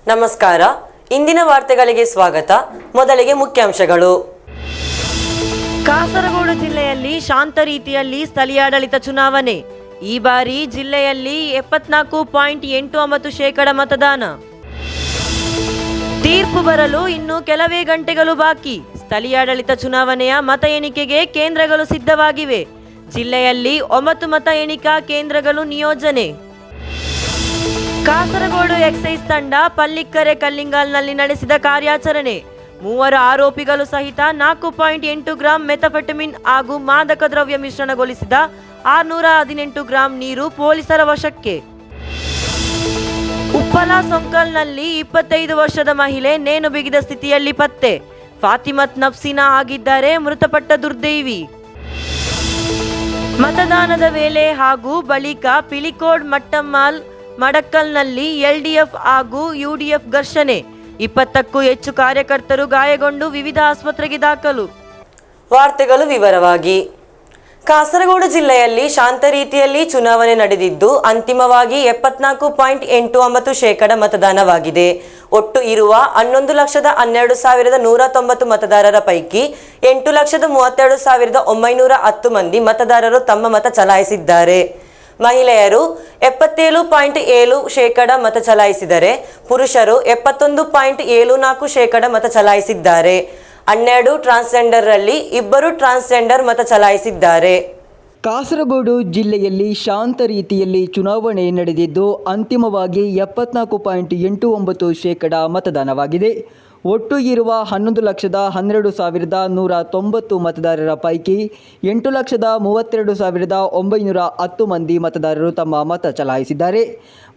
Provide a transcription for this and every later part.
ನಮಸ್ಕಾರ. ಇಂದಿನ ವಾರ್ತೆಗಳಿಗೆ ಸ್ವಾಗತ. ಮೊದಲಿಗೆ ಮುಖ್ಯಾಂಶಗಳು. ಕಾಸರಗೋಡು ಜಿಲ್ಲೆಯಲ್ಲಿ ಶಾಂತ ರೀತಿಯಲ್ಲಿ ಸ್ಥಳೀಯಾಡಳಿತ ಚುನಾವಣೆ. ಈ ಬಾರಿ ಜಿಲ್ಲೆಯಲ್ಲಿ 74.89% ಮತದಾನ. ತೀರ್ಪು ಬರಲು ಇನ್ನು ಕೆಲವೇ ಗಂಟೆಗಳು ಬಾಕಿ. ಸ್ಥಳೀಯಾಡಳಿತ ಚುನಾವಣೆಯ ಮತ ಎಣಿಕೆಗೆ ಕೇಂದ್ರಗಳು ಸಿದ್ಧವಾಗಿವೆ. ಜಿಲ್ಲೆಯಲ್ಲಿ 9 ಮತ ಎಣಿಕಾ ಕೇಂದ್ರಗಳು ನಿಯೋಜನೆ. ಕಾಸರಗೋಡು ಎಕ್ಸೈಸ್ ತಂಡ ಪಲ್ಲಿಕ್ಕರೆ ಕಲ್ಲಿಂಗಲ್ನಲ್ಲಿ ನಡೆಸಿದ ಕಾರ್ಯಾಚರಣೆ. 3 ಆರೋಪಿಗಳು ಸಹಿತ 4.8 ಗ್ರಾಂ ಮೆಥಾಫೆಟಮಿನ್ ಹಾಗೂ ಮಾದಕ ದ್ರವ್ಯ ಮಿಶ್ರಣಗೊಳಿಸಿದ 618 ಗ್ರಾಂ ನೀರು ಪೊಲೀಸರ ವಶಕ್ಕೆ. ಉಪ್ಪಲ ಸೊಂಕಲ್ನಲ್ಲಿ 25 ವರ್ಷದ ಮಹಿಳೆ ನೇಣು ಬಿಗಿದ ಸ್ಥಿತಿಯಲ್ಲಿ ಪತ್ತೆ. ಫಾತಿಮತ್ ನಫ್ಸಿನಾ ಆಗಿದ್ದಾರೆ ಮೃತಪಟ್ಟ ದುರ್ದೈವಿ. ಮತದಾನದ ವೇಳೆ ಹಾಗೂ ಬಳಿಕ ಪಿಲಿಕೋಡ್ ಮಟ್ಟಮ್ಮಾಲ್ ಮಡಕ್ಕಲ್ನಲ್ಲಿ ಎಲ್ಡಿಎಫ್ ಹಾಗೂ ಯುಡಿಎಫ್ ಘರ್ಷಣೆ. 20ಕ್ಕೂ ಹೆಚ್ಚು ಕಾರ್ಯಕರ್ತರು ಗಾಯಗೊಂಡು ವಿವಿಧ ಆಸ್ಪತ್ರೆಗೆ ದಾಖಲು. ವಾರ್ತೆಗಳು ವಿವರವಾಗಿ. ಕಾಸರಗೋಡು ಜಿಲ್ಲೆಯಲ್ಲಿ ಶಾಂತ ರೀತಿಯಲ್ಲಿ ಚುನಾವಣೆ ನಡೆದಿದ್ದು ಅಂತಿಮವಾಗಿ 74.89% ಮತದಾನವಾಗಿದೆ. ಒಟ್ಟು ಇರುವ 11,12,190 ಮತದಾರರ ಪೈಕಿ 8,32,910 ಮಂದಿ ಮತದಾರರು ತಮ್ಮ ಮತ ಚಲಾಯಿಸಿದ್ದಾರೆ. ಮಹಿಳೆಯರು 77.7% ಮತ ಚಲಾಯಿಸಿದರೆ ಪುರುಷರು 71.74% ಮತ ಚಲಾಯಿಸಿದ್ದಾರೆ. 12 ಟ್ರಾನ್ಸ್ಜೆಂಡರ್ರಲ್ಲಿ 2 ಟ್ರಾನ್ಸ್ಜೆಂಡರ್ ಮತ ಚಲಾಯಿಸಿದ್ದಾರೆ. ಕಾಸರಗೋಡು ಜಿಲ್ಲೆಯಲ್ಲಿ ಶಾಂತ ರೀತಿಯಲ್ಲಿ ಚುನಾವಣೆ ನಡೆದಿದ್ದು ಅಂತಿಮವಾಗಿ 74.89% ಮತದಾನವಾಗಿದೆ. ಒಟ್ಟು ಇರುವ 11,12,190 ಮತದಾರರ ಪೈಕಿ 8,32,910 ಮಂದಿ ಮತದಾರರು ತಮ್ಮ ಮತ ಚಲಾಯಿಸಿದ್ದಾರೆ.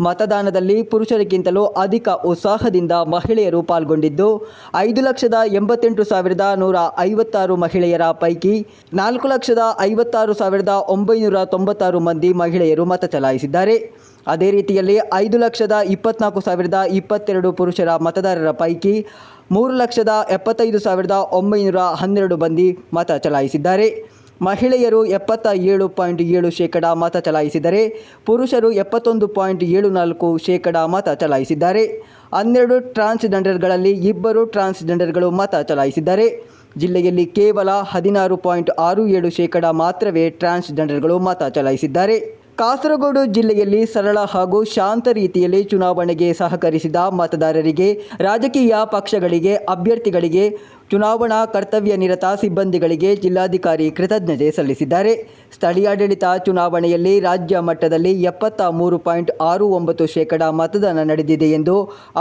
ಮತದಾನದಲ್ಲಿ ಪುರುಷರಿಗಿಂತಲೂ ಅಧಿಕ ಉತ್ಸಾಹದಿಂದ ಮಹಿಳೆಯರು ಪಾಲ್ಗೊಂಡಿದ್ದು 5,88,156 ಮಹಿಳೆಯರ ಪೈಕಿ 4,56,996 ಮಂದಿ ಮಹಿಳೆಯರು ಮತ ಚಲಾಯಿಸಿದ್ದಾರೆ. ಅದೇ ರೀತಿಯಲ್ಲಿ 5,24,022 ಪುರುಷರ ಮತದಾರರ ಪೈಕಿ 3,75,912 ಮಂದಿ ಮತ ಚಲಾಯಿಸಿದ್ದಾರೆ. ಮಹಿಳೆಯರು 77.7% ಮತ ಚಲಾಯಿಸಿದರೆ ಪುರುಷರು 71.74% ಮತ ಚಲಾಯಿಸಿದ್ದಾರೆ. 12 ಟ್ರಾನ್ಸ್ಜೆಂಡರ್ಗಳಲ್ಲಿ 2 ಟ್ರಾನ್ಸ್ಜೆಂಡರ್ಗಳು ಮತ ಚಲಾಯಿಸಿದ್ದಾರೆ. ಜಿಲ್ಲೆಯಲ್ಲಿ ಕೇವಲ 16.67% ಮಾತ್ರವೇ ಟ್ರಾನ್ಸ್ಜೆಂಡರ್ಗಳು ಮತ ಚಲಾಯಿಸಿದ್ದಾರೆ. ಕಾಸರಗೋಡು ಜಿಲ್ಲೆಯಲ್ಲಿ ಸರಳ ಹಾಗೂ ಶಾಂತ ರೀತಿಯಲ್ಲಿ ಚುನಾವಣೆಗೆ ಸಹಕರಿಸಿದ ಮತದಾರರಿಗೆ, ರಾಜಕೀಯ ಪಕ್ಷಗಳಿಗೆ, ಅಭ್ಯರ್ಥಿಗಳಿಗೆ, ಚುನಾವಣಾ ಕರ್ತವ್ಯ ನಿರತ ಸಿಬ್ಬಂದಿಗಳಿಗೆ ಜಿಲ್ಲಾಧಿಕಾರಿ ಕೃತಜ್ಞತೆ ಸಲ್ಲಿಸಿದ್ದಾರೆ. ಸ್ಥಳೀಯಾಡಳಿತ ಚುನಾವಣೆಯಲ್ಲಿ ರಾಜ್ಯ ಮಟ್ಟದಲ್ಲಿ 73.69% ಮತದಾನ ನಡೆದಿದೆ ಎಂದು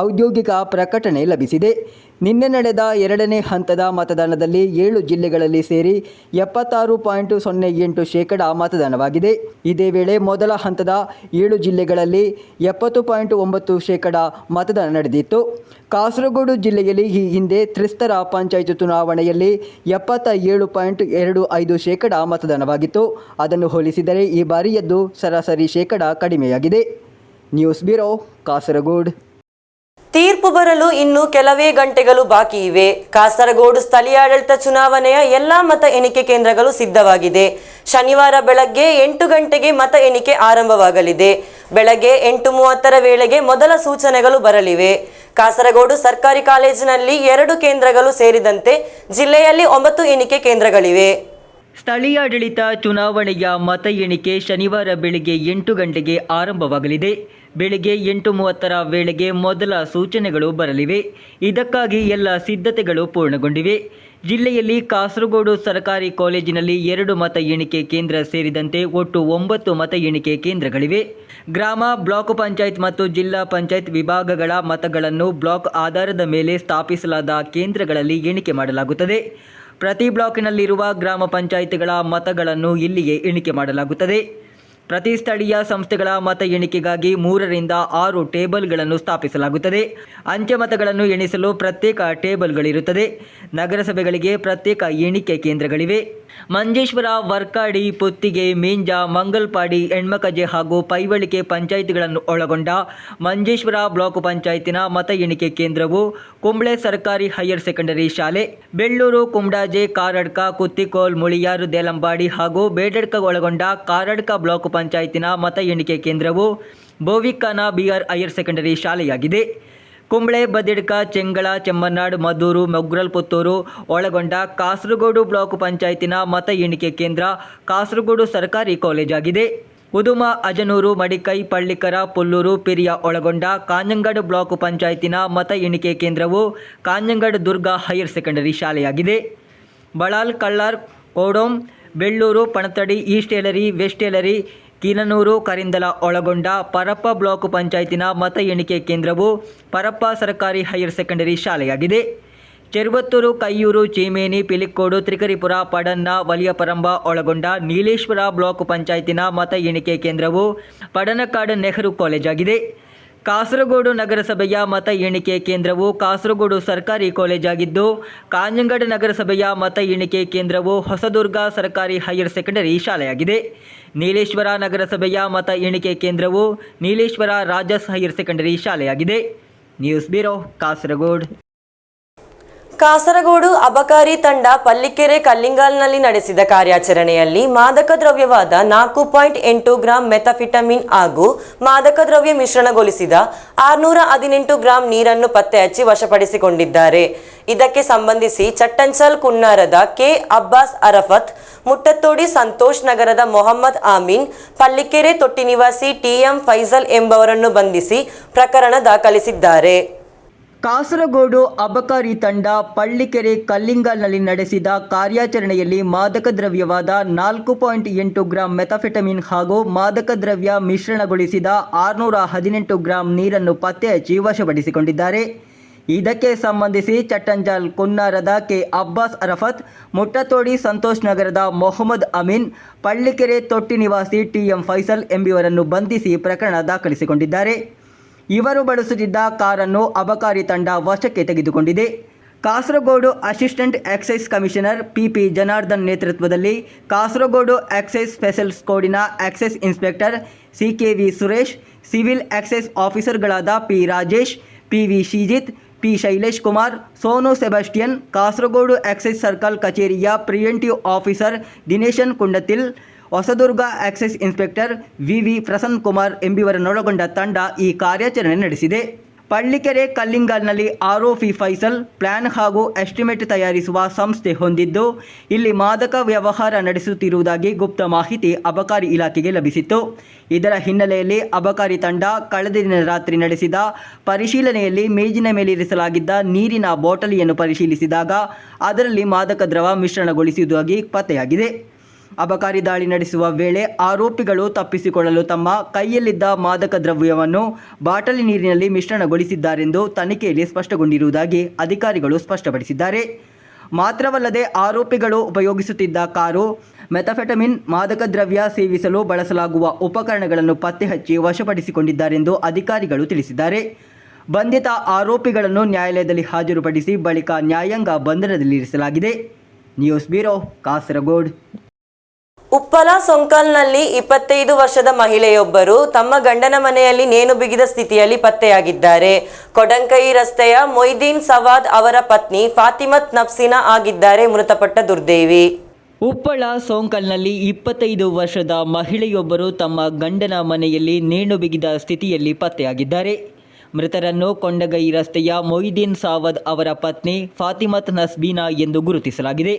ಔದ್ಯೋಗಿಕ ಪ್ರಕಟಣೆ ಲಭಿಸಿದೆ. ನಿನ್ನೆ ನಡೆದ 2ನೇ ಹಂತದ ಮತದಾನದಲ್ಲಿ 7 ಜಿಲ್ಲೆಗಳಲ್ಲಿ ಸೇರಿ 76.08% ಮತದಾನವಾಗಿದೆ. ಇದೇ ವೇಳೆ ಮೊದಲ ಹಂತದ 7 ಜಿಲ್ಲೆಗಳಲ್ಲಿ 70.9% ಮತದಾನ ನಡೆದಿತ್ತು. ಕಾಸರಗೋಡು ಜಿಲ್ಲೆಯಲ್ಲಿ ಈ ಹಿಂದೆ ತ್ರಿಸ್ತರ ಪಂಚಾಯತ್ ಚುನಾವಣೆಯಲ್ಲಿ 77.25% ಮತದಾನವಾಗಿತ್ತು. ಅದನ್ನು ಹೋಲಿಸಿದರೆ ಈ ಬಾರಿಯದ್ದು ಸರಾಸರಿ ಶೇಕಡ ಕಡಿಮೆಯಾಗಿದೆ. News bureau, Kasaragod. ತೀರ್ಪು ಬರಲು ಇನ್ನು ಕೆಲವೇ ಗಂಟೆಗಳು ಬಾಕಿ ಇವೆ. ಕಾಸರಗೋಡು ಸ್ಥಳೀಯಾಡಳಿತ ಚುನಾವಣೆಯ ಎಲ್ಲಾ ಮತ ಎಣಿಕೆ ಕೇಂದ್ರಗಳು ಸಿದ್ಧವಾಗಿದೆ. ಶನಿವಾರ ಬೆಳಗ್ಗೆ 8 ಗಂಟೆಗೆ ಮತ ಎಣಿಕೆ ಆರಂಭವಾಗಲಿದೆ. ಬೆಳಗ್ಗೆ 8:30 ವೇಳೆಗೆ ಮೊದಲ ಸೂಚನೆಗಳು ಬರಲಿವೆ. ಕಾಸರಗೋಡು ಸರ್ಕಾರಿ ಕಾಲೇಜಿನಲ್ಲಿ 2 ಕೇಂದ್ರಗಳು ಸೇರಿದಂತೆ ಜಿಲ್ಲೆಯಲ್ಲಿ 9 ಎಣಿಕೆ ಕೇಂದ್ರಗಳಿವೆ. ಸ್ಥಳೀಯಾಡಳಿತ ಚುನಾವಣೆಯ ಮತ ಎಣಿಕೆ ಶನಿವಾರ ಬೆಳಗ್ಗೆ 8 ಗಂಟೆಗೆ ಆರಂಭವಾಗಲಿದೆ. ಬೆಳಗ್ಗೆ 8:30 ವೇಳೆಗೆ ಮೊದಲ ಸೂಚನೆಗಳು ಬರಲಿವೆ. ಇದಕ್ಕಾಗಿ ಎಲ್ಲ ಸಿದ್ಧತೆಗಳು ಪೂರ್ಣಗೊಂಡಿವೆ. ಜಿಲ್ಲೆಯಲ್ಲಿ ಕಾಸರಗೋಡು ಸರ್ಕಾರಿ ಕಾಲೇಜಿನಲ್ಲಿ 2 ಮತ ಎಣಿಕೆ ಕೇಂದ್ರ ಸೇರಿದಂತೆ ಒಟ್ಟು 9 ಮತ ಎಣಿಕೆ ಕೇಂದ್ರಗಳಿವೆ. ಗ್ರಾಮ, ಬ್ಲಾಕ್ ಪಂಚಾಯತ್ ಮತ್ತು ಜಿಲ್ಲಾ ಪಂಚಾಯತ್ ವಿಭಾಗಗಳ ಮತಗಳನ್ನು ಬ್ಲಾಕ್ ಆಧಾರದ ಮೇಲೆ ಸ್ಥಾಪಿಸಲಾದ ಕೇಂದ್ರಗಳಲ್ಲಿ ಎಣಿಕೆ ಮಾಡಲಾಗುತ್ತದೆ. ಪ್ರತಿ ಬ್ಲಾಕ್ನಲ್ಲಿರುವ ಗ್ರಾಮ ಪಂಚಾಯಿತಿಗಳ ಮತಗಳನ್ನು ಇಲ್ಲಿಯೇ ಎಣಿಕೆ ಮಾಡಲಾಗುತ್ತದೆ. ಪ್ರತಿ ಸ್ಥಳೀಯ ಸಂಸ್ಥೆಗಳ ಮತ ಎಣಿಕೆಗಾಗಿ 3 ರಿಂದ 6 ಟೇಬಲ್ಗಳನ್ನು ಸ್ಥಾಪಿಸಲಾಗುತ್ತದೆ. ಅಂಚೆ ಮತಗಳನ್ನು ಎಣಿಸಲು ಪ್ರತ್ಯೇಕ ಟೇಬಲ್ಗಳಿರುತ್ತದೆ. ನಗರಸಭೆಗಳಿಗೆ ಪ್ರತ್ಯೇಕ ಎಣಿಕೆ ಕೇಂದ್ರಗಳಿವೆ. ಮಂಜೇಶ್ವರ, ವರ್ಕಾಡಿ, ಪುತ್ತಿಗೆ, ಮೀಂಜ, ಮಂಗಲ್ಪಾಡಿ, ಹೆಣ್ಮಕಜೆ ಹಾಗೂ ಪೈವಳಿಕೆ ಪಂಚಾಯಿತಿಗಳನ್ನು ಒಳಗೊಂಡ ಮಂಜೇಶ್ವರ ಬ್ಲಾಕ್ ಪಂಚಾಯತಿನ ಮತ ಎಣಿಕೆ ಕೇಂದ್ರವು ಕುಂಬ್ಳೆ ಸರ್ಕಾರಿ ಹೈಯರ್ ಸೆಕೆಂಡರಿ ಶಾಲೆ, ಬೆಳ್ಳೂರು, ಕುಮಡಾಜೆ, ಕಾರಡ್ಕ, ಕುತ್ತಿಕೋಲ್, ಮುಳಿಯಾರು, ದೇಲಂಬಾಡಿ ಹಾಗೂ ಬೇಡಡ್ಕ ಒಳಗೊಂಡ ಕಾರಡ್ಕ ಬ್ಲಾಕ್ ಪಂಚಾಯತಿನ ಮತ ಎಣಿಕೆ ಕೇಂದ್ರವು ಬೋವಿಕ್ಕನ ಬಿಆರ್ ಹೈಯರ್ ಸೆಕೆಂಡರಿ ಶಾಲೆಯಾಗಿದೆ. ಕುಂಬಳೆ, ಬದಿಡ್ಕ, ಚೆಂಗಳ, ಚೆಮ್ಮನಾಡ್, ಮದ್ದೂರು, ಮೊಗ್ರಲ್ ಪುತ್ತೂರು ಒಳಗೊಂಡ ಕಾಸರಗೋಡು ಬ್ಲಾಕ್ ಪಂಚಾಯತಿನ ಮತ ಎಣಿಕೆ ಕೇಂದ್ರ ಕಾಸರಗೋಡು ಸರ್ಕಾರಿ ಕಾಲೇಜಾಗಿದೆ. ಉದುಮ, ಅಜನೂರು, ಮಡಿಕೈ, ಪಳ್ಳಿಕರ, ಪುಲ್ಲೂರು, ಪಿರಿಯ ಒಳಗೊಂಡ ಕಾಂಜಂಗಡ್ ಬ್ಲಾಕ್ ಪಂಚಾಯತಿನ ಮತ ಎಣಿಕೆ ಕೇಂದ್ರವು ಕಾಂಜಂಗಡ್ ದುರ್ಗಾ ಹೈಯರ್ ಸೆಕೆಂಡರಿ ಶಾಲೆಯಾಗಿದೆ. ಬಳಾಲ್, ಕಳ್ಳಾರ್, ಕೋಡೋಮ್, ಬೆಳ್ಳೂರು, ಪಣತಡಿ, ಈಸ್ಟ್ ಏಲರಿ, ವೆಸ್ಟ್ ಏಲರಿ, ಕೀನನೂರು, ಕರಿಂದಲ ಒಳಗೊಂಡ ಪರಪ್ಪ ಬ್ಲಾಕ್ ಪಂಚಾಯತಿನ ಮತ ಎಣಿಕೆ ಕೇಂದ್ರವು ಪರಪ್ಪ ಸರ್ಕಾರಿ ಹೈಯರ್ ಸೆಕೆಂಡರಿ ಶಾಲೆಯಾಗಿದೆ. ಚೆರುವತ್ತೂರು, ಕೈಯೂರು, ಚೀಮೇನಿ, ಪಿಲಿಕ್ಕೋಡು, ತ್ರಿಕರಿಪುರ, ಪಡನ್ನ, ವಲಿಯಪರಂಬ ಒಳಗೊಂಡ ನೀಲೇಶ್ವರ ಬ್ಲಾಕ್ ಪಂಚಾಯತಿನ ಮತ ಎಣಿಕೆ ಕೇಂದ್ರವು ಪಡನಕಾಡು ನೆಹರು ಕಾಲೇಜಾಗಿದೆ. ಕಾಸರಗೋಡು ನಗರಸಭೆಯ ಮತ ಎಣಿಕೆ ಕೇಂದ್ರವು ಕಾಸರಗೋಡು ಸರ್ಕಾರಿ ಕಾಲೇಜಾಗಿದ್ದು, ಕಾಂಜಂಗಡ್ ನಗರಸಭೆಯ ಮತ ಎಣಿಕೆ ಕೇಂದ್ರವು ಹೊಸದುರ್ಗ ಸರ್ಕಾರಿ ಹೈಯರ್ ಸೆಕೆಂಡರಿ ಶಾಲೆಯಾಗಿದೆ. ನೀಲೇಶ್ವರ ನಗರಸಭೆಯ ಮತ ಎಣಿಕೆ ಕೇಂದ್ರವು ನೀಲೇಶ್ವರ ರಾಜಸ್ ಹೈಯರ್ ಸೆಕೆಂಡರಿ ಶಾಲೆಯಾಗಿದೆ. News bureau, Kasaragod. ಕಾಸರಗೋಡು ಅಬಕಾರಿ ತಂಡ ಪಲ್ಲಿಕೆರೆ ಕಲ್ಲಿಂಗಾಲ್ನಲ್ಲಿ ನಡೆಸಿದ ಕಾರ್ಯಾಚರಣೆಯಲ್ಲಿ ಮಾದಕ ದ್ರವ್ಯವಾದ 4.8 ಗ್ರಾಂ ಮೆಥಾಫಿಟಮಿನ್ ಹಾಗೂ ಮಾದಕ ದ್ರವ್ಯ ಮಿಶ್ರಣಗೊಳಿಸಿದ 618 ಗ್ರಾಂ ನೀರನ್ನು ಪತ್ತೆ ಹಚ್ಚಿ ವಶಪಡಿಸಿಕೊಂಡಿದ್ದಾರೆ. ಇದಕ್ಕೆ ಸಂಬಂಧಿಸಿ ಚಟ್ಟಂಚಲ್ ಕುನ್ನಾರದ ಕೆ ಅಬ್ಬಾಸ್ ಅರಫತ್, ಮುಟ್ಟತ್ತೋಡಿ ಸಂತೋಷ್ ನಗರದ ಮೊಹಮ್ಮದ್ ಆಮೀನ್, ಪಲ್ಲಿಕೆರೆ ತೊಟ್ಟಿ ನಿವಾಸಿ ಟಿಎಂ ಫೈಜಲ್ ಎಂಬವರನ್ನು ಬಂಧಿಸಿ ಪ್ರಕರಣ ದಾಖಲಿಸಿದ್ದಾರೆ. ಕಾಸರಗೋಡು ಅಬಕಾರಿ ತಂಡ ಪಳ್ಳಿಕೆರೆ ಕಲ್ಲಿಂಗಾಲ್ನಲ್ಲಿ ನಡೆಸಿದ ಕಾರ್ಯಾಚರಣೆಯಲ್ಲಿ ಮಾದಕ ದ್ರವ್ಯವಾದ 4.8 ಗ್ರಾಂ ಮೆಥಾಫೆಟಮಿನ್ ಹಾಗೂ ಮಾದಕ ದ್ರವ್ಯ ಮಿಶ್ರಣಗೊಳಿಸಿದ 618 ಗ್ರಾಂ ನೀರನ್ನು ಪತ್ತೆ ಹಚ್ಚಿ ವಶಪಡಿಸಿಕೊಂಡಿದ್ದಾರೆ. ಇದಕ್ಕೆ ಸಂಬಂಧಿಸಿ ಚಟ್ಟಂಜಾಲ್ ಕುನ್ನಾರದ ಕೆ ಅಬ್ಬಾಸ್ ಅರಫತ್, ಮುಟ್ಟತೋಡಿ ಸಂತೋಷ್ ನಗರದ ಮೊಹಮ್ಮದ್ ಅಮೀನ್, ಪಳ್ಳಿಕೆರೆ ತೊಟ್ಟಿ ನಿವಾಸಿ ಟಿಎಂ ಫೈಸಲ್ ಎಂಬುವರನ್ನು ಬಂಧಿಸಿ ಪ್ರಕರಣ ದಾಖಲಿಸಿಕೊಂಡಿದ್ದಾರೆ. ಇವರು ಬಳಸುತ್ತಿದ್ದ ಕಾರನ್ನು ಅಬಕಾರಿ ತಂಡ ವಶಕ್ಕೆ ತೆಗೆದುಕೊಂಡಿದೆ. Kasaragod assistant excise commissioner PP Janardhan ನೇತೃತ್ವದಲ್ಲಿ ಕಾಸರಗೋಡು ಎಕ್ಸೈಸ್ ಸ್ಪೆಷಲ್ ಸ್ಕ್ವಾಡಿನ excise inspector CKV Suresh, civil excise ಆಫೀಸರ್ಗಳಾದ P Rajesh, PV Sreejith, P Shailesh Kumar, Sonu Sebastian, Kasaragod excise circle ಕಚೇರಿಯ preventive officer Dineshan Kundathil, Hosdurg excise inspector VV Prasanna Kumar ಎಂಬುವರನ್ನೊಳಗೊಂಡ ತಂಡ ಈ ಕಾರ್ಯಾಚರಣೆ ನಡೆಸಿದೆ. ಪಳ್ಳಿಕೆರೆ ಕಲ್ಲಿಂಗಾಲ್ನಲ್ಲಿ ಆರೋಪಿ ಫೈಸಲ್ ಪ್ಲಾನ್ ಹಾಗೂ ಎಸ್ಟಿಮೇಟ್ ತಯಾರಿಸುವ ಸಂಸ್ಥೆ ಹೊಂದಿದ್ದು, ಇಲ್ಲಿ ಮಾದಕ ವ್ಯವಹಾರ ನಡೆಸುತ್ತಿರುವುದಾಗಿ ಗುಪ್ತ ಮಾಹಿತಿ ಅಬಕಾರಿ ಇಲಾಖೆಗೆ ಲಭಿಸಿತ್ತು. ಇದರ ಹಿನ್ನೆಲೆಯಲ್ಲಿ ಅಬಕಾರಿ ತಂಡ ಕಳೆದ ದಿನ ರಾತ್ರಿ ನಡೆಸಿದ ಪರಿಶೀಲನೆಯಲ್ಲಿ ಮೇಜಿನ ಮೇಲಿರಿಸಲಾಗಿದ್ದ ನೀರಿನ ಬಾಟಲಿಯನ್ನು ಪರಿಶೀಲಿಸಿದಾಗ ಅದರಲ್ಲಿ ಮಾದಕ ದ್ರವ ಮಿಶ್ರಣಗೊಳಿಸುವುದಾಗಿ ಪತ್ತೆಯಾಗಿದೆ. ಅಬಕಾರಿ ದಾಳಿ ನಡೆಸುವ ವೇಳೆ ಆರೋಪಿಗಳು ತಪ್ಪಿಸಿಕೊಳ್ಳಲು ತಮ್ಮ ಕೈಯಲ್ಲಿದ್ದ ಮಾದಕ ದ್ರವ್ಯವನ್ನು ಬಾಟಲಿ ನೀರಿನಲ್ಲಿ ಮಿಶ್ರಣಗೊಳಿಸಿದ್ದಾರೆಂದು ತನಿಖೆಯಲ್ಲಿ ಸ್ಪಷ್ಟಗೊಂಡಿರುವುದಾಗಿ ಅಧಿಕಾರಿಗಳು ಸ್ಪಷ್ಟಪಡಿಸಿದ್ದಾರೆ. ಮಾತ್ರವಲ್ಲದೆ ಆರೋಪಿಗಳು ಉಪಯೋಗಿಸುತ್ತಿದ್ದ ಕಾರು, ಮೆಥಾಫೆಟಮಿನ್, ಮಾದಕ ದ್ರವ್ಯ ಸೇವಿಸಲು ಬಳಸಲಾಗುವ ಉಪಕರಣಗಳನ್ನು ಪತ್ತೆ ಹಚ್ಚಿ ವಶಪಡಿಸಿಕೊಂಡಿದ್ದಾರೆಂದು ಅಧಿಕಾರಿಗಳು ತಿಳಿಸಿದ್ದಾರೆ. ಬಂಧಿತ ಆರೋಪಿಗಳನ್ನು ನ್ಯಾಯಾಲಯದಲ್ಲಿ ಹಾಜರುಪಡಿಸಿ ಬಳಿಕ ನ್ಯಾಯಾಂಗ ಬಂಧನದಲ್ಲಿರಿಸಲಾಗಿದೆ. News bureau, Kasaragod. ಉಪ್ಪಲ ಸೊಂಕಲ್ನಲ್ಲಿ 25 ವರ್ಷದ ಮಹಿಳೆಯೊಬ್ಬರು ತಮ್ಮ ಗಂಡನ ಮನೆಯಲ್ಲಿ ನೇಣು ಬಿಗಿದ ಸ್ಥಿತಿಯಲ್ಲಿ ಪತ್ತೆಯಾಗಿದ್ದಾರೆ. ಕೊಡಂಕೈ ರಸ್ತೆಯ ಮೊಯ್ದೀನ್ ಸವಾದ್ ಅವರ ಪತ್ನಿ ಫಾತಿಮತ್ ನಫ್ಸಿನಾ ಆಗಿದ್ದಾರೆ ಮೃತಪಟ್ಟ ದುರ್ದೇವಿ. ಉಪ್ಪಳ ಸೋಂಕಲ್ನಲ್ಲಿ 25 ವರ್ಷದ ಮಹಿಳೆಯೊಬ್ಬರು ತಮ್ಮ ಗಂಡನ ಮನೆಯಲ್ಲಿ ನೇಣು ಬಿಗಿದ ಸ್ಥಿತಿಯಲ್ಲಿ ಪತ್ತೆಯಾಗಿದ್ದಾರೆ. ಮೃತರನ್ನು ಕೊಂಡಗೈ ರಸ್ತೆಯ ಮೊಯ್ದೀನ್ ಸಾವದ್ ಅವರ ಪತ್ನಿ ಫಾತಿಮತ್ ನಸ್ಬೀನಾ ಎಂದು ಗುರುತಿಸಲಾಗಿದೆ.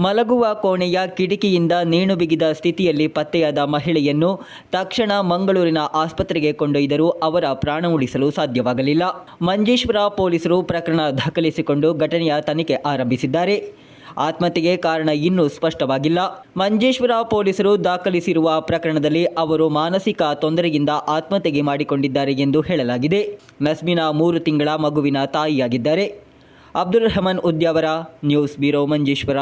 ಮಲಗುವ ಕೋಣೆಯ ಕಿಟಕಿಯಿಂದ ನೇಣು ಬಿಗಿದ ಸ್ಥಿತಿಯಲ್ಲಿ ಪತ್ತೆಯಾದ ಮಹಿಳೆಯನ್ನು ತಕ್ಷಣ ಮಂಗಳೂರಿನ ಆಸ್ಪತ್ರೆಗೆ ಕೊಂಡೊಯ್ದರೂ ಅವರ ಪ್ರಾಣ ಉಳಿಸಲು ಸಾಧ್ಯವಾಗಲಿಲ್ಲ. ಮಂಜೇಶ್ವರ ಪೊಲೀಸರು ಪ್ರಕರಣ ದಾಖಲಿಸಿಕೊಂಡು ಘಟನೆಯ ತನಿಖೆ ಆರಂಭಿಸಿದ್ದಾರೆ. ಆತ್ಮಹತ್ಯೆಗೆ ಕಾರಣ ಇನ್ನೂ ಸ್ಪಷ್ಟವಾಗಿಲ್ಲ. ಮಂಜೇಶ್ವರ ಪೊಲೀಸರು ದಾಖಲಿಸಿರುವ ಪ್ರಕರಣದಲ್ಲಿ ಅವರು ಮಾನಸಿಕ ತೊಂದರೆಯಿಂದ ಆತ್ಮಹತ್ಯೆ ಮಾಡಿಕೊಂಡಿದ್ದಾರೆ ಎಂದು ಹೇಳಲಾಗಿದೆ. ನಸ್ಮಿನಾ 3 ತಿಂಗಳ ಮಗುವಿನ ತಾಯಿಯಾಗಿದ್ದಾರೆ. Abdul Rahman Udyavar, news bureau, Manjeshwar.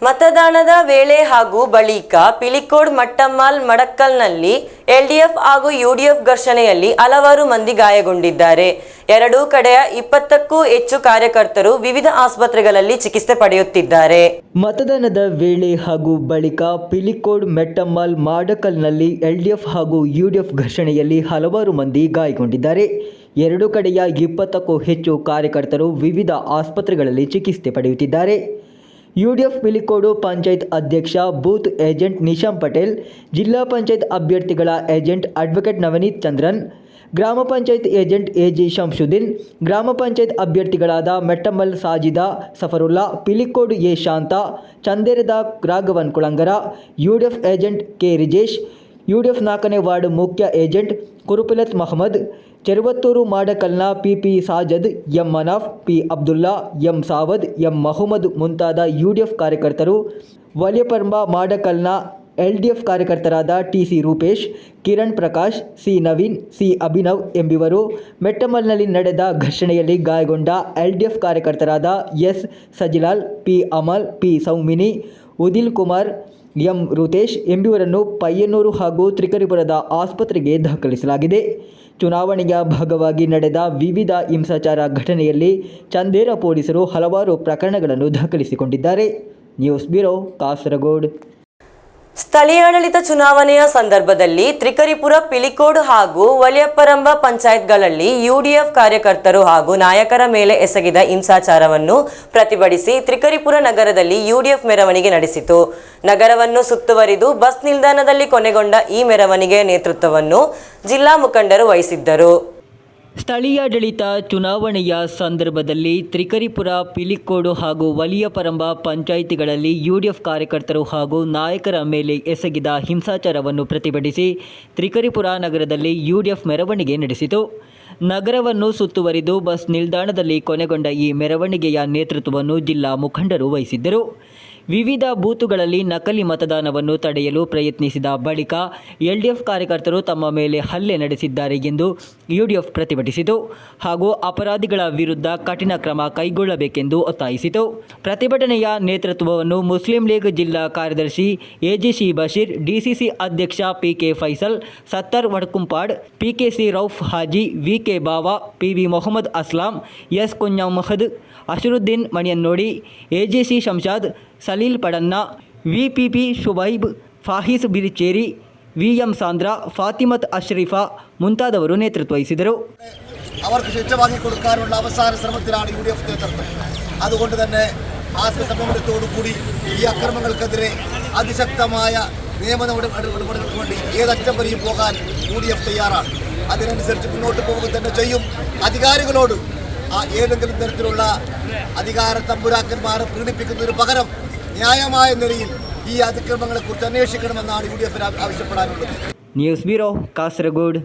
ಮತದಾನದ ವೇಳೆ ಹಾಗೂ ಬಳಿಕ ಪಿಲಿಕೋಡ್ ಮಟ್ಟಮ್ಮಾಲ್ ಮಡಕ್ಕಲ್ನಲ್ಲಿ ಎಲ್ಡಿಎಫ್ ಹಾಗೂ ಯುಡಿಎಫ್ ಘರ್ಷಣೆಯಲ್ಲಿ ಹಲವಾರು ಮಂದಿ ಗಾಯಗೊಂಡಿದ್ದಾರೆ. ಎರಡೂ ಕಡೆಯ 20ಕ್ಕೂ ಹೆಚ್ಚು ಕಾರ್ಯಕರ್ತರು ವಿವಿಧ ಆಸ್ಪತ್ರೆಗಳಲ್ಲಿ ಚಿಕಿತ್ಸೆ ಪಡೆಯುತ್ತಿದ್ದಾರೆ. ಮತದಾನದ ವೇಳೆ ಹಾಗೂ ಬಳಿಕ ಪಿಲಿಕೋಡ್ ಮೆಟ್ಟಮ್ಮಾಲ್ ಮಾಡಕಲ್ನಲ್ಲಿ ಎಲ್ಡಿಎಫ್ ಹಾಗೂ ಯುಡಿಎಫ್ ಘರ್ಷಣೆಯಲ್ಲಿ ಹಲವಾರು ಮಂದಿ ಗಾಯಗೊಂಡಿದ್ದಾರೆ. ಎರಡೂ ಕಡೆಯ 20ಕ್ಕೂ ಹೆಚ್ಚು ಕಾರ್ಯಕರ್ತರು ವಿವಿಧ ಆಸ್ಪತ್ರೆಗಳಲ್ಲಿ ಚಿಕಿತ್ಸೆ ಪಡೆಯುತ್ತಿದ್ದಾರೆ. ಯುಡಿಎಫ್ ಪಿಲಿಕೋಡು ಪಂಚಾಯತ್ ಅಧ್ಯಕ್ಷ ಬೂತ್ ಏಜೆಂಟ್ ನಿಶಾಮ್ ಪಟೇಲ್, ಜಿಲ್ಲಾ ಪಂಚಾಯತ್ ಅಭ್ಯರ್ಥಿಗಳ ಏಜೆಂಟ್ ಅಡ್ವೊಕೇಟ್ ನವನೀತ್ ಚಂದ್ರನ್, ಗ್ರಾಮ ಪಂಚಾಯತ್ ಏಜೆಂಟ್ ಎಜಿ ಶಂಶುದ್ದೀನ್, ಗ್ರಾಮ ಪಂಚಾಯತ್ ಅಭ್ಯರ್ಥಿಗಳಾದ ಮೆಟ್ಟಮಲ್ ಸಾಜಿದಾ ಸಫರುಲ್ಲಾ, ಪಿಲಿಕೋಡು ಎ ಶಾಂತ, ಚಂದೇರದ Raghavan Kulangara, UDF agent K Rijesh, UDF 4ನೇ ವಾರ್ಡ್ ಮುಖ್ಯ ಏಜೆಂಟ್ ಕುರುಪಿಲತ್ ಮಹಮ್ಮದ್, ಚೆರುವತ್ತೂರು ಮಾಡಕಲ್ನ PP Sajad, M Manaf, P Abdulla, M Savad, M Mahammad ಮುಂತಾದ ಯುಡಿಎಫ್ ಕಾರ್ಯಕರ್ತರು, ವಲಿಯಪರಂಬ ಮಾಡಕಲ್ನ ಎಲ್ಡಿಎಫ್ ಕಾರ್ಯಕರ್ತರಾದ TC Rupesh, Kiran Prakash, C Naveen, C Abhinav ಎಂಬಿವರು, ಮೆಟ್ಟಮಲ್ನಲ್ಲಿ ನಡೆದ ಘರ್ಷಣೆಯಲ್ಲಿ ಗಾಯಗೊಂಡ ಎಲ್ಡಿಎಫ್ ಕಾರ್ಯಕರ್ತರಾದ S Sajilal, P Amal, P Saumini, Udil Kumar, M ರುತೇಶ್ ಎಂಬಿವರನ್ನು Payyanur ಹಾಗೂ ತ್ರಿಕರಿಪುರದ ಆಸ್ಪತ್ರೆಗೆ ದಾಖಲಿಸಲಾಗಿದೆ. ಚುನಾವಣೆಯ ಭಾಗವಾಗಿ ನಡೆದ ವಿವಿಧ ಹಿಂಸಾಚಾರ ಘಟನೆಯಲ್ಲಿ ಚಂದೇರ ಪೊಲೀಸರು ಹಲವಾರು ಪ್ರಕರಣಗಳನ್ನು ದಾಖಲಿಸಿಕೊಂಡಿದ್ದಾರೆ. News bureau, Kasaragod. ಸ್ಥಳೀಯಾಡಳಿತ ಚುನಾವಣೆಯ ಸಂದರ್ಭದಲ್ಲಿ ತ್ರಿಕರಿಪುರ, ಪಿಲಿಕೋಡು ಹಾಗೂ ವಲಿಯಪರಂಬ ಪಂಚಾಯತ್ಗಳಲ್ಲಿ ಯುಡಿಎಫ್ ಕಾರ್ಯಕರ್ತರು ಹಾಗೂ ನಾಯಕರ ಮೇಲೆ ಎಸಗಿದ ಹಿಂಸಾಚಾರವನ್ನು ಪ್ರತಿಭಟಿಸಿ ತ್ರಿಕರಿಪುರ ನಗರದಲ್ಲಿ ಯುಡಿಎಫ್ ಮೆರವಣಿಗೆ ನಡೆಸಿತು. ನಗರವನ್ನು ಸುತ್ತುವರಿದು ಬಸ್ ನಿಲ್ದಾಣದಲ್ಲಿ ಕೊನೆಗೊಂಡ ಈ ಮೆರವಣಿಗೆಯ ನೇತೃತ್ವವನ್ನು ಜಿಲ್ಲಾ ಮುಖಂಡರು ವಹಿಸಿದ್ದರು. ಸ್ಥಳೀಯಾಡಳಿತ ಚುನಾವಣೆಯ ಸಂದರ್ಭದಲ್ಲಿ ತ್ರಿಕರಿಪುರ, ಪಿಲಿಕೋಡು ಹಾಗೂ ವಲಿಯಪರಂಬ ಪಂಚಾಯಿತಿಗಳಲ್ಲಿ ಯುಡಿಎಫ್ ಕಾರ್ಯಕರ್ತರು ಹಾಗೂ ನಾಯಕರ ಮೇಲೆ ಎಸಗಿದ ಹಿಂಸಾಚಾರವನ್ನು ಪ್ರತಿಭಟಿಸಿ ತ್ರಿಕರಿಪುರ ನಗರದಲ್ಲಿ ಯುಡಿಎಫ್ ಮೆರವಣಿಗೆ ನಡೆಸಿತು. ನಗರವನ್ನು ಸುತ್ತುವರಿದು ಬಸ್ ನಿಲ್ದಾಣದಲ್ಲಿ ಕೊನೆಗೊಂಡ ಈ ಮೆರವಣಿಗೆಯ ನೇತೃತ್ವವನ್ನು ಜಿಲ್ಲಾ ಮುಖಂಡರು ವಹಿಸಿದ್ದರು. ವಿವಿಧ ಬೂತುಗಳಲ್ಲಿ ನಕಲಿ ಮತದಾನವನ್ನು ತಡೆಯಲು ಪ್ರಯತ್ನಿಸಿದ ಬಳಿಕ ಎಲ್ಡಿಎಫ್ ಕಾರ್ಯಕರ್ತರು ತಮ್ಮ ಮೇಲೆ ಹಲ್ಲೆ ನಡೆಸಿದ್ದಾರೆ ಎಂದು ಯುಡಿಎಫ್ ಪ್ರತಿಭಟಿಸಿತು ಹಾಗೂ ಅಪರಾಧಿಗಳ ವಿರುದ್ಧ ಕಠಿಣ ಕ್ರಮ ಕೈಗೊಳ್ಳಬೇಕೆಂದು ಒತ್ತಾಯಿಸಿತು. ಪ್ರತಿಭಟನೆಯ ನೇತೃತ್ವವನ್ನು ಮುಸ್ಲಿಂ ಲೀಗ್ ಜಿಲ್ಲಾ ಕಾರ್ಯದರ್ಶಿ ಎಜಿಸಿ ಬಶೀರ್, ಡಿಸಿಸಿ ಅಧ್ಯಕ್ಷ PK Faisal, Sathar Vadakkumpad, PKC Rauf Haji, VK Bava, PV Mohammed Aslam, S Kunhamad, Asharuddin Maniyanody, AGC Shamshad, Saleel Padanna, VPP Shubaib, Fahis Biricheri, VM Sandra, Fathimath Ashrafa ಮುಂತಾದವರು ನೇತೃತ್ವ ವಹಿಸಿದರು. അവർക്ക് ശിക്ഷ വാങ്ങിക്കൊടുക്കാനുള്ള അവസാന ശ്രമത്തിലാണ് UDF നേതൃത്വം. അതുകൊണ്ട് തന്നെ ആത്മസംയമനത്തോടുകൂടി ഈ അക്രമങ്ങൾക്കെതിരെ അതിശക്തമായ നിയമ നടപടികൾക്ക് വേണ്ടി ഏതറ്റം വരെയും പോകാൻ UDF തയ്യാറാണ്. അതിനനുസരിച്ച് മുന്നോട്ട് പോവുക തന്നെ ചെയ്യും. അധികാരികളോട് ഏതെങ്കിലും തരത്തിലുള്ള അധികാര തമ്പുരാക്കന്മാരെ പ്രീണിപ്പിക്കുന്നതിന് പകരം ന്യായമായ നിലയിൽ ഈ അതിക്രമങ്ങളെക്കുറിച്ച് അന്വേഷിക്കണമെന്നാണ് UDF ആവശ്യപ്പെടാനുള്ളത്. News bureau, Kasaragod.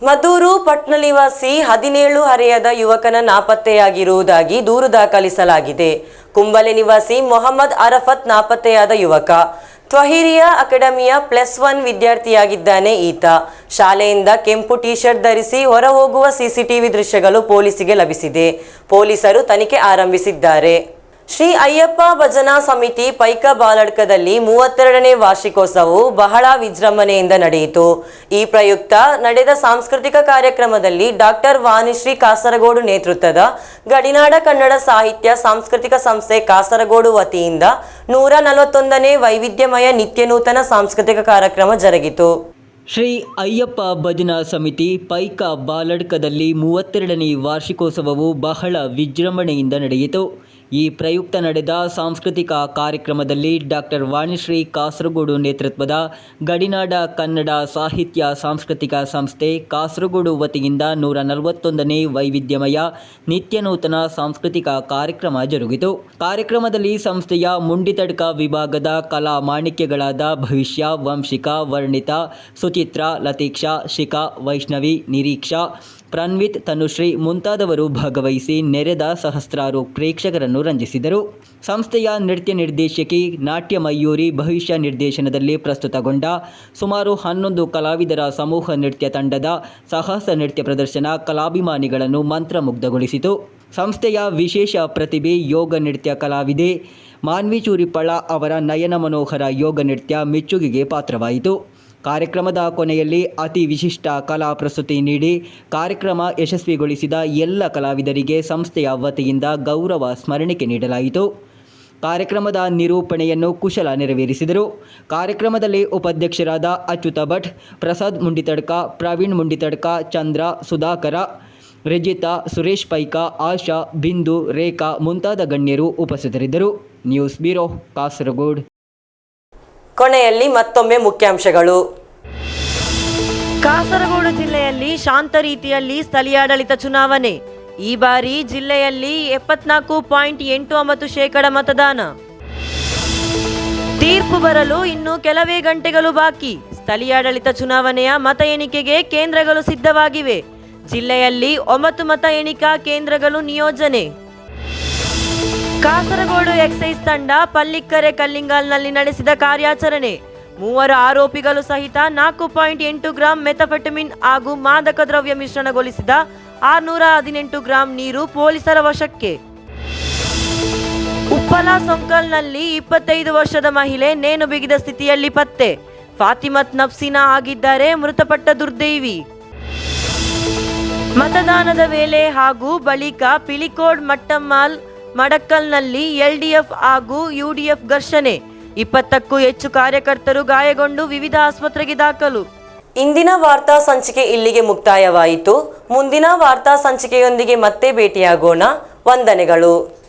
ಮದ್ದೂರು ಪಟ್ಟಣ ನಿವಾಸಿ 17 ಹರೆಯದ ಯುವಕನ ನಾಪತ್ತೆಯಾಗಿರುವುದಾಗಿ ದೂರು ದಾಖಲಿಸಲಾಗಿದೆ. ಕುಂಬಲೆ ನಿವಾಸಿ ಮೊಹಮ್ಮದ್ ಅರಫತ್ ನಾಪತ್ತೆಯಾದ ಯುವಕ. ತ್ವಹಿರಿಯಾ ಅಕಾಡೆಮಿಯ +1 ವಿದ್ಯಾರ್ಥಿಯಾಗಿದ್ದಾನೆ ಈತ. ಶಾಲೆಯಿಂದ ಕೆಂಪು ಟೀ ಶರ್ಟ್ ಧರಿಸಿ ಹೊರ ಹೋಗುವ ಸಿಸಿಟಿವಿ ದೃಶ್ಯಗಳು ಪೊಲೀಸರಿಗೆ ಲಭಿಸಿದೆ. ಪೊಲೀಸರು ತನಿಖೆ ಆರಂಭಿಸಿದ್ದಾರೆ. ಶ್ರೀ ಅಯ್ಯಪ್ಪ ಭಜನಾ ಸಮಿತಿ ಪೈಕ ಬಾಲಡ್ಕದಲ್ಲಿ 32ನೇ ವಾರ್ಷಿಕೋತ್ಸವವು ಬಹಳ ವಿಜೃಂಭಣೆಯಿಂದ ನಡೆಯಿತು. ಈ ಪ್ರಯುಕ್ತ ನಡೆದ ಸಾಂಸ್ಕೃತಿಕ ಕಾರ್ಯಕ್ರಮದಲ್ಲಿ ಡಾಕ್ಟರ್ ವಾಣಿಶ್ರೀ ಕಾಸರಗೋಡು ನೇತೃತ್ವದ ಗಡಿನಾಡ ಕನ್ನಡ ಸಾಹಿತ್ಯ ಸಾಂಸ್ಕೃತಿಕ ಸಂಸ್ಥೆ ಕಾಸರಗೋಡು ವತಿಯಿಂದ 141ನೇ ವೈವಿಧ್ಯಮಯ ನಿತ್ಯ ನೂತನ ಸಾಂಸ್ಕೃತಿಕ ಕಾರ್ಯಕ್ರಮ ಜರುಗಿತು. ಶ್ರೀ ಅಯ್ಯಪ್ಪ ಭಜನಾ ಸಮಿತಿ ಪೈಕ ಬಾಲಡ್ಕದಲ್ಲಿ 32ನೇ ವಾರ್ಷಿಕೋತ್ಸವವು ಬಹಳ ವಿಜೃಂಭಣೆಯಿಂದ ನಡೆಯಿತು. ಈ ಪ್ರಯುಕ್ತ ನಡೆದ ಸಾಂಸ್ಕೃತಿಕ ಕಾರ್ಯಕ್ರಮದಲ್ಲಿ ಡಾಕ್ಟರ್ ವಾಣಿಶ್ರೀ ಕಾಸರಗೋಡು ನೇತೃತ್ವದ ಗಡಿನಾಡ ಕನ್ನಡ ಸಾಹಿತ್ಯ ಸಾಂಸ್ಕೃತಿಕ ಸಂಸ್ಥೆ ಕಾಸರಗೋಡು ವತಿಯಿಂದ 141ನೇ ವೈವಿಧ್ಯಮಯ ನಿತ್ಯ ನೂತನ ಸಾಂಸ್ಕೃತಿಕ ಕಾರ್ಯಕ್ರಮ ಜರುಗಿತು. ಕಾರ್ಯಕ್ರಮದಲ್ಲಿ ಸಂಸ್ಥೆಯ ಮುಂಡಿತಡ್ಕ ವಿಭಾಗದ ಕಲಾ ಮಾಣಿಕ್ಯಗಳಾದ ಭವಿಷ್ಯ, ವಂಶಿಕಾ, ವರ್ಣಿತಾ, ಸುಚಿತ್ರಾ, ಲತೀಕ್ಷಾ, ಶಿಖಾ, ವೈಷ್ಣವಿ, ನಿರೀಕ್ಷಾ, ಪ್ರನ್ವಿತ್, ತನುಶ್ರೀ ಮುಂತಾದವರು ಭಾಗವಹಿಸಿ ನೆರೆದ ಸಹಸ್ರಾರು ಪ್ರೇಕ್ಷಕರನ್ನು ರಂಜಿಸಿದರು. ಸಂಸ್ಥೆಯ ನೃತ್ಯ ನಿರ್ದೇಶಕಿ ನಾಟ್ಯ ಮಯೂರಿ ಭವಿಷ್ಯ ನಿರ್ದೇಶನದಲ್ಲಿ ಪ್ರಸ್ತುತಗೊಂಡ ಸುಮಾರು 11 ಕಲಾವಿದರ ಸಮೂಹ ನೃತ್ಯ ತಂಡದ ಸಾಹಸ ನೃತ್ಯ ಪ್ರದರ್ಶನ ಕಲಾಭಿಮಾನಿಗಳನ್ನು ಮಂತ್ರಮುಗ್ಧಗೊಳಿಸಿತು. ಸಂಸ್ಥೆಯ ವಿಶೇಷ ಪ್ರತಿಭೆ ಯೋಗ ನೃತ್ಯ ಕಲಾವಿದೆ ಮಾನ್ವಿ ಚೂರಿಪ್ಪಳ ಅವರ ನಯನ ಮನೋಹರ ಯೋಗ ನೃತ್ಯ ಮೆಚ್ಚುಗೆಗೆ ಪಾತ್ರವಾಯಿತು. ಕಾರ್ಯಕ್ರಮದ ಕೊನೆಯಲ್ಲಿ ಅತಿ ವಿಶಿಷ್ಟ ಕಲಾ ಪ್ರಸ್ತುತಿ ನೀಡಿ ಕಾರ್ಯಕ್ರಮ ಯಶಸ್ವಿಗೊಳಿಸಿದ ಎಲ್ಲ ಕಲಾವಿದರಿಗೆ ಸಂಸ್ಥೆಯ ವತಿಯಿಂದ ಗೌರವ ಸ್ಮರಣಿಕೆ ನೀಡಲಾಯಿತು. ಕಾರ್ಯಕ್ರಮದ ನಿರೂಪಣೆಯನ್ನು ಕುಶಲ ನೆರವೇರಿಸಿದರು. ಕಾರ್ಯಕ್ರಮದಲ್ಲಿ ಉಪಾಧ್ಯಕ್ಷರಾದ ಅಚ್ಯುತ ಭಟ್, ಪ್ರಸಾದ್ ಮುಂಡಿತಡ್ಕ, ಪ್ರವೀಣ್ ಮುಂಡಿತಡ್ಕ, ಚಂದ್ರ, ಸುಧಾಕರ, ರಿಜಿತಾ, ಸುರೇಶ್ ಪೈಕ, ಆಶಾ, ಬಿಂದು, ರೇಖಾ ಮುಂತಾದ ಗಣ್ಯರು ಉಪಸ್ಥಿತರಿದ್ದರು. News bureau, Kasaragod. ಕೊನೆಯಲ್ಲಿ ಮತ್ತೊಮ್ಮೆ ಮುಖ್ಯಾಂಶಗಳು. ಕಾಸರಗೋಡು ಜಿಲ್ಲೆಯಲ್ಲಿ ಶಾಂತ ರೀತಿಯಲ್ಲಿ ಸ್ಥಳೀಯಾಡಳಿತ ಚುನಾವಣೆ. ಈ ಬಾರಿ ಜಿಲ್ಲೆಯಲ್ಲಿ 74.89% ಮತದಾನ. ತೀರ್ಪು ಬರಲು ಇನ್ನು ಕೆಲವೇ ಗಂಟೆಗಳು ಬಾಕಿ. ಸ್ಥಳೀಯಾಡಳಿತ ಚುನಾವಣೆಯ ಮತ ಎಣಿಕೆಗೆ ಕೇಂದ್ರಗಳು ಸಿದ್ಧವಾಗಿವೆ. ಜಿಲ್ಲೆಯಲ್ಲಿ 9 ಮತ ಎಣಿಕಾ ಕೇಂದ್ರಗಳು ನಿಯೋಜನೆ. ಕಾಸರಗೋಡು ಎಕ್ಸೈಸ್ ತಂಡ ಪಲ್ಲಿಕ್ಕರೆ ಕಲ್ಲಿಂಗಲ್ನಲ್ಲಿ ನಡೆಸಿದ ಕಾರ್ಯಾಚರಣೆ. 3 ಆರೋಪಿಗಳು ಸಹಿತ 4.8 ಗ್ರಾಂ ಮೆಥಾಫೆಟಮಿನ್ ಹಾಗೂ ಮಾದಕ ದ್ರವ್ಯ ಮಿಶ್ರಣಗೊಳಿಸಿದ 618 ಗ್ರಾಂ ನೀರು ಪೊಲೀಸರ ವಶಕ್ಕೆ. ಉಪ್ಪಲ ಸೊಂಕಲ್ನಲ್ಲಿ 25 ವರ್ಷದ ಮಹಿಳೆ ನೇಣು ಬಿಗಿದ ಸ್ಥಿತಿಯಲ್ಲಿ ಪತ್ತೆ. ಫಾತಿಮತ್ ನಫ್ಸಿನಾ ಆಗಿದ್ದಾರೆ ಮೃತಪಟ್ಟ ದುರ್ದೈವಿ. ಮತದಾನದ ವೇಳೆ ಹಾಗೂ ಬಳಿಕ ಪಿಲಿಕೋಡ್ ಮಟ್ಟಮ್ಮಾಲ್ ಮಡಕ್ಕಲ್ನಲ್ಲಿ LDF ಹಾಗೂ UDF ಘರ್ಷಣೆ. 20ಕ್ಕೂ ಹೆಚ್ಚು ಕಾರ್ಯಕರ್ತರು ಗಾಯಗೊಂಡು ವಿವಿಧ ಆಸ್ಪತ್ರೆಗೆ ದಾಖಲು. ಇಂದಿನ ವಾರ್ತಾ ಸಂಚಿಕೆ ಇಲ್ಲಿಗೆ ಮುಕ್ತಾಯವಾಯಿತು. ಮುಂದಿನ ವಾರ್ತಾ ಸಂಚಿಕೆಯೊಂದಿಗೆ ಮತ್ತೆ ಭೇಟಿಯಾಗೋಣ. ವಂದನೆಗಳು.